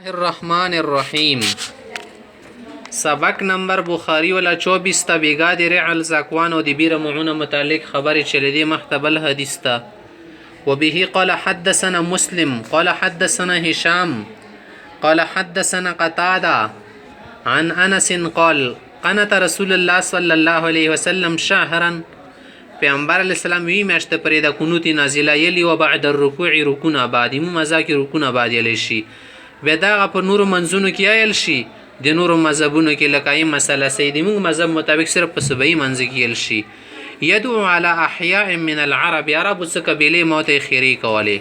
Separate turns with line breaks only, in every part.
الرحمن الرحیم. سبق نمبر بخاری ولا 24 تا بیگا د رعل زاکوان او د بیر معونه متعلق خبر چلیدی مختبل حدیث تا. وبه قال حدثنا مسلم قال حدثنا هشام قال حدثنا قتادة عن انس قال قنت رسول الله صلى الله عليه وسلم شهرا. پیغمبر علیہ السلام وی میاشت پرې د قنوت نازله یلی و بعد الرکوع رکوع بعد مزاکی رکوع بعد یلی شي بیا دا په نورو منځونو کې آیل شي د نورو مذهبونو کې لکه مسله سیدی موږ مذهب مطابق صرف په سبعی منځ کې یل شي. يدعو على احياء من العرب عرب سکبیله موت خیری کوله.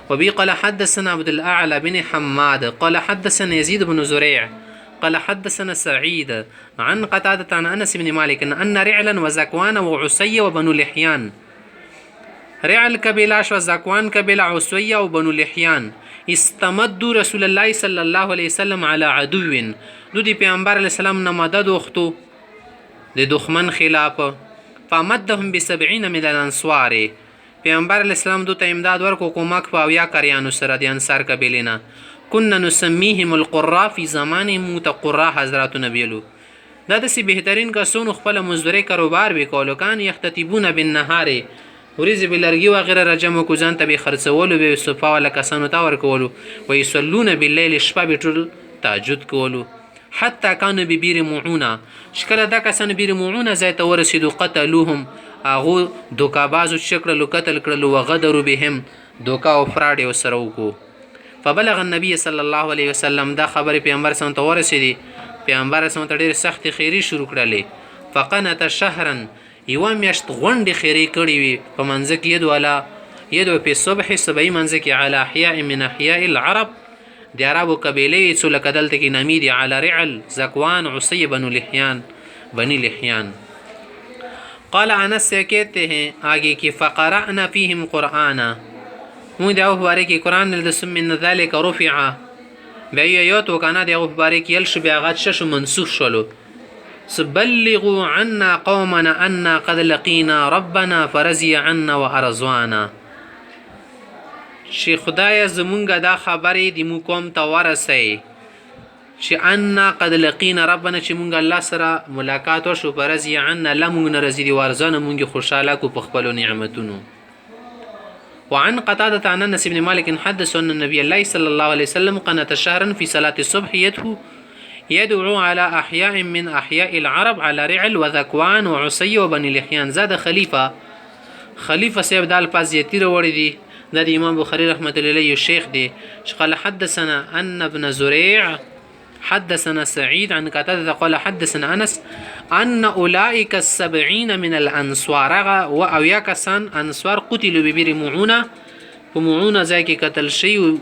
وبي قال حدثنا عبد الاعلى بن حماد قال حدثنا يزيد بن زريع قال حدثنا سعيد عن قتادة عن انس بن مالك ان رعلا وزكوان وعسي وبنو لحيان. رعل قبيله وزكوان قبيله عسي وبنو لحيان استمدوا رسول الله صلی الله علیه وسلم علی عدو دو دی پیغمبر علیه السلام نه مدد وختو د دښمن خلاف فمدهم ب70 من الانصار. پیغمبر علیه السلام دو ته امداد ورکو کومک په اویا کریانو سره د انصار قبیلینا كنا نسميهم القراء في زمانهم متقراء حضرات نبیلو دا دسی بهترین کسونو خپل مزدوری کاروبار وکولو کان یختتبون بالنهار ورزي بالارجي وغيره رجم کوزان ته به خرڅولو به صفا ولا کسانو ته ورکولو ويصلون بالليل شپه به ټول تهجد کولو حتى كانوا ببير معونه شکل دا کسان بیر معونه زیت ورسیدو قتلوهم اغه دوکابازو شکل قتل کړلو وغدروا بهم دوکا او فراډ وسره وکړو. فبلغ النبي صلى الله عليه وسلم دا خبر پیغمبر سم ته ورسیدي پیغمبر سم ته ډیر سخت خیری شروع کړلې فقنت شهرا یو میاشت غونډې خیری کړې وي په منځ کې یدو په صبح سبعی منځ کې علی احیاء من احیاء العرب د عربو قبیلې څو لکه دلته کې نامې دي علی رعل زکوان عصی بنو لحیان بنی لحیان. قال انس کہتے ہیں آگے کہ فقرأنا فیهم قرآنا مو د او باره کې قرآن د ثم من ذلك رفع بیا یو تو کنه د او باره کې ال شو بیا غات شش منسوخ شولو بلغوا عنا قومنا أنا قد لقينا ربنا فرزي عنا وأرزوانا. شي خدای زمونږ دا خبرې د مو کوم ته ورسئ چې أنا قد لقينا ربنا چې مونږ الله سره ملاقات وشو فرزي عنا لا مونږ نه رزي دي وارزانه مونږ خوشاله کو په خپلو نعمتونو. وعن قتادة عن انس بن مالك حدث ان النبي الله صلى الله عليه وسلم قنت شهرا في صلاة الصبح يدعو على احياء من احياء العرب على رعل وذكوان وعسي وبني لحيان. زاد خليفه سيب دال پازيتي وروړي دي د امام بخاري رحمت الله علیه شیخ دي. قال حدثنا ان ابن زريع حدثنا سعيد عن قتادة قال حدثنا انس ان اولئك السبعين من الانصار واويا كسان انصار قتلوا ببير معونه ومعونه ذاك قتل شيء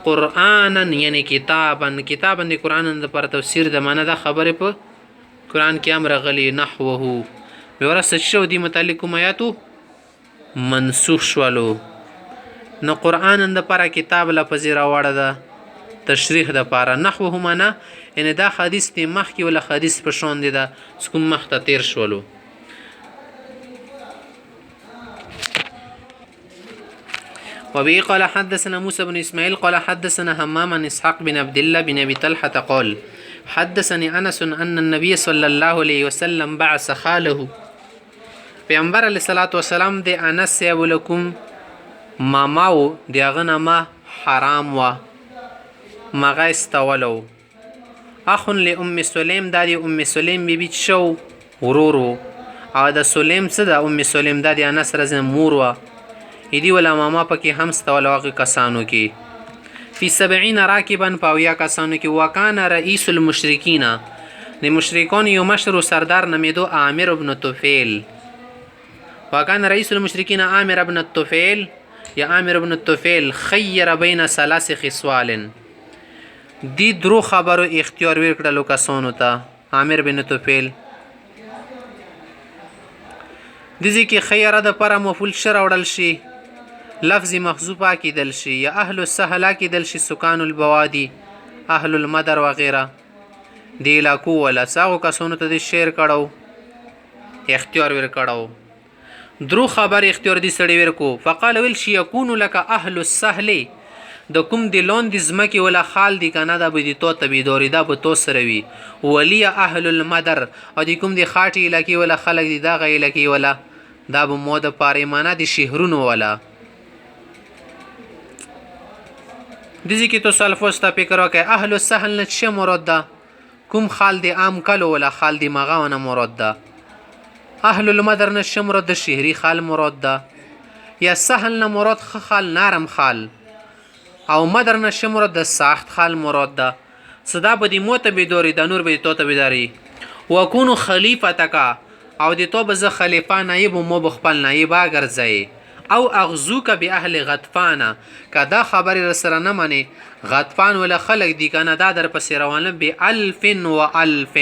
قرآنا یعنی کتابا د قرآن د پر تفسیر د معنا دا خبره په قرآن کې امر غلی نحوه ورسته شو دی متعلق کوم آیاتو منسوخ شولو نو قرآن د پر کتاب لفظ راوړه ده تشریح د پر نحوه معنا ان دا حدیث ته مخ کې ولا حدیث په شون دي دا کوم مخ ته تیر شولو. وبه قال حدثنا موسى بن اسماعيل قال حدثنا همام عن اسحاق بن عبد الله بن ابي طلحه قال حدثني انس ان النبي صلى الله عليه وسلم بعث خاله. پیغمبر علیه الصلاۃ والسلام د انس ولکم ماماو دغه نامه حرام وا مغه استولو اخ لام سلیم د ام سلیم بیبي شو ورورو او د سلیم څخه د ام سلیم د انس رزم مور وا ایدی ولا ماما پکې هم ستول واقع کسانو کې فی 70 راکبا پاویا کسانو کې وکانا رئیس المشرکین د مشرکان یو مشر سردار نمیدو عامر ابن طفیل. وکانا رئیس المشرکین عامر ابن الطفیل یا عامر ابن الطفیل خیر بین ثلاث خصال دی درو خبرو اختیار ورکړلو کسانو ته عامر بن طفیل دزی کې خیره د پر مفعول شر وړل شي لفظ محذوفه کېدل شي یا اهل السهله کېدل شي سکان البوادي اهل المدر وغیره دی علاقو ولا ساغو کسانو ته د شعر کړو اختیار ور کړو درو خبر اختیار دي سړی ورکو فقال ویل شي یکون لك اهل السهل د کوم د لون د ځمکې ولا خال دی کنه دا به د تو تبیدوري دا به تو سره وي ولی اهل المدر او د کوم د خاټي علاقې ولا خلق دی دا غي علاقې ولا دا به مو د پاریمانه د شهرونو ولا دزی کې تو سلفوستا فکر وکي اهل السهل نه څه مراد ده کوم خال دی عام کلو ولا خال دی مغاونه مراد ده اهل المدر نه څه مراد ده شهري خال مراد ده یا سهل نه مراد خال نرم خال او مدر نه څه مراد ده سخت خال مراد ده صدا به د موت به دوري د نور به تو ته بداري وکونو خلیفتک او د تو به ز خلیفہ نائب مو بخپل نائب اگرځي او اغزوک به اهل غطفان کدا خبر سره نه منی غطفان ولا خلق دی کنه دا در پس روانه به الف و الف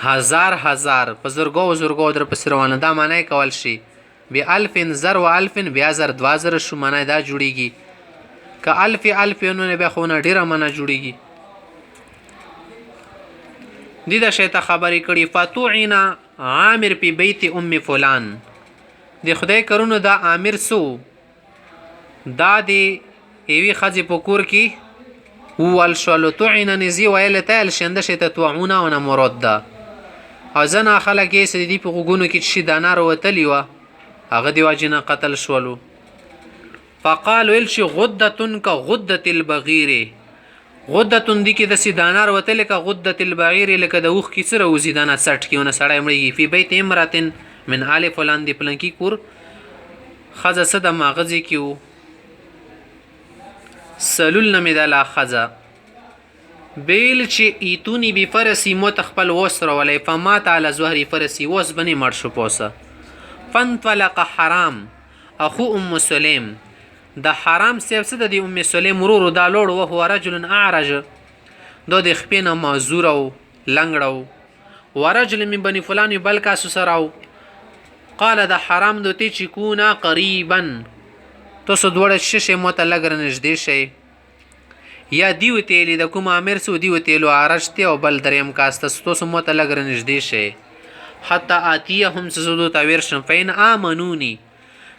هزار بزرگو زرگو در پس روانه دا معنی کول شي به الف زر و الف بیا زر 2000 شو معنی دا جوړیږي که الف نو به خو نه ډیره معنی جوړیږي دی دا شیطه خبرې کړي فتوعنا عامر پی بیت ام فلان د خدای کرونو دا عامر سو دا دی ایوی خزی په کور کې وال شلو توعنا نزی ویل تل شنده شته توعونا ونه مراد ده او زنا خلک یې سدي په غوګونو کې شي دانار وتلی و هغه دی واجنه قتل شولو فقالوا الشي غدتن كغدة البغير غدتن دی کې د سیدانار وتل کا غدة البغير لکه د اوخ کې سره وزیدانه 60 کې ونه سړی مړی په بیت امراتن من آل فلان دی پلنکی کور خزه صد ماغزی کیو سلول نمی دالا خزه بیل چه ایتونی بی فرسی متخپل وسر ولی فمات علی زهری فرسی وس بنی مرشو پوسا فانطلق حرام اخو ام سلیم د حرام سیب سده دی ام سلیم مرورو دا لوڑ وهو رجل اعرج دو دی خپینا معذورو لنگڑو ورجل من بنی فلانی بلکا سسراو قال دا حرام دو تی چکونا قریبا تو سو دوڑا شش موتا لگر نجده شی یا دیو تیلی دا کم آمیر سو دیو تیلو عرشتی او بل دریم کاستس تو سو موتا لگر نجده شی حتی آتیه هم سزدو تاویرشن فین آمنونی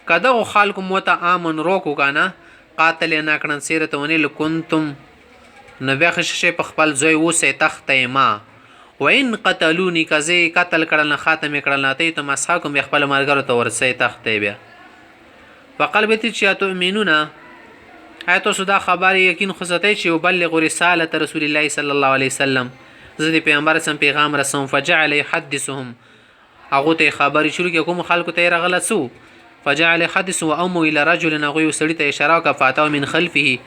که داو خالکو موتا آمن روکو کانا قاتل ناکنن سیرتونی لکنتم نبیخ شش پخپل زوی وسی تخت ما و ان قتلونی کزی قتل کړل خاتمه کړل ته ته مسحکم خپل مرګرو ته ورسې تختې بیا فقلبت چې تؤمنون ایتو صدا خبر یقین خصته چې وبلغ رساله رسول الله صلی الله علیه وسلم زدي پیغمبر سم پیغام رسوم فجعل يحدثهم هغه ته خبر شروع کوم خلکو ته رغلسو فجعل يحدث وامه الى رجل نغوي سړی ته اشاره کا فاتو من خلفه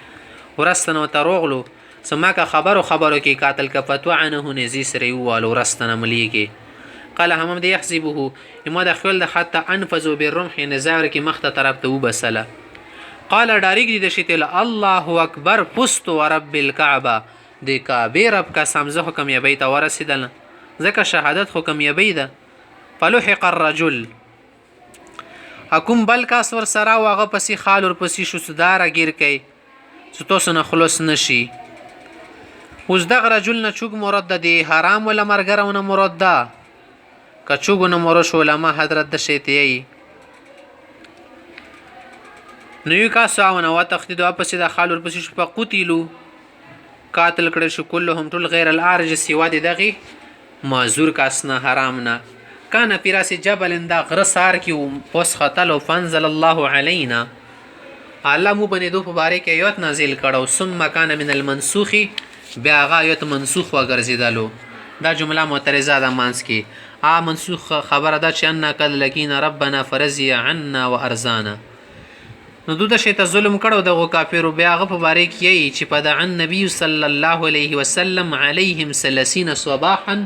ورستنه تروغلو سماکه خبرو کې قاتل کا فتوا عنه نزی سری والو رستنه ملي کې قال هم دې يحسبه اما دخل حتى انفذوا بالرمح نزار کې مخته طرف ته وبسله قال ډاریک دې شتل الله اکبر پست ورب الكعبه د کعبه رب کا سمزه حکم یې بیت ورسیدل ځکه شهادت حکم یې بیده فلحق الرجل حکم بل کا سور سرا واغه پسې خال ور پسې شو صدار غیر کوي ستوس نه خلاص نشي اوس دغه رجل نه چوک مراد دی حرام ولا مرګرونه مراد ده که چوک نه مرش علماء حضرت د شیطی نو یو کا ساونه وا تخدید واپس د خالور پس شو قتلوا قاتل کړه شو كلهم ټول غیر الارج سوا دغه معذور کاسنه حرام نه کان فراس جبل دا غرسار کی پوس خطل فنزل الله علينا الله مو بنه دو مبارک ایت نازل کړه ثم کان من المنسوخ بیا غایت منسوخ وګرځیدلو دا جمله معترضه ده مانس کې منسوخ خبره ده چې ان کل لکین ربنا فرضی عنا وارزانا نو دوی شي ته ظلم کړو دغه کافر بیا غ په باره کې یی چې په د نبی صلی الله علیه وسلم علیهم 30 صباحا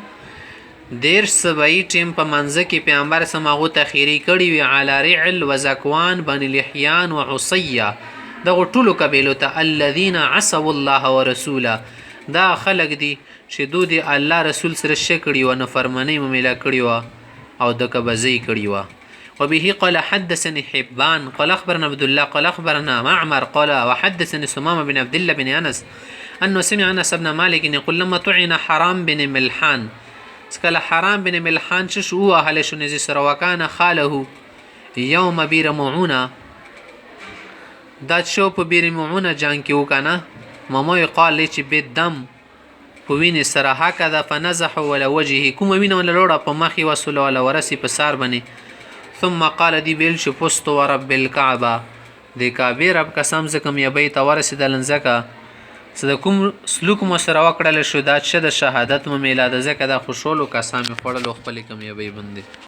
دیر سبای ټیم په منځ کې پیغمبر سماغو تخیری کړی وی علی رعل وزکوان بن لحیان وعصیه دغه ټولو قبیلو ته الذين عصوا الله ورسوله دا خلق دي چې دوی د الله رسول سره شکړي و نه فرمانی مملا کړي و او د کبزی کړي و وبه قال حدثني حبان قال اخبرنا عبد الله قال اخبرنا معمر قال وحدثني سمامه بن عبد الله بن انس انه سمع انس بن مالك يقول لما طعن حرام بن ملحان سكال حرام بن ملحان شو اهل شنزي سر وكان خاله يوم بير معونه دا شو په بیر معونه جنگ کې وکنه مامو قال چې بدم په وینې سره هکذا فنزح ولا وجهه کوم وینه ولا لوړه په مخې وسول ولا ورسی په سار باندې ثم قال دی ویل شو پست ورب الكعبه د کعبه رب قسم زکم یبی ته ورسېدل ځکه صد کوم سلوک مو سره وکړل شو دا چې د شهادت مو میلاده ځکه د خوشحالو قسم خوړلو خپل کم یبی بندي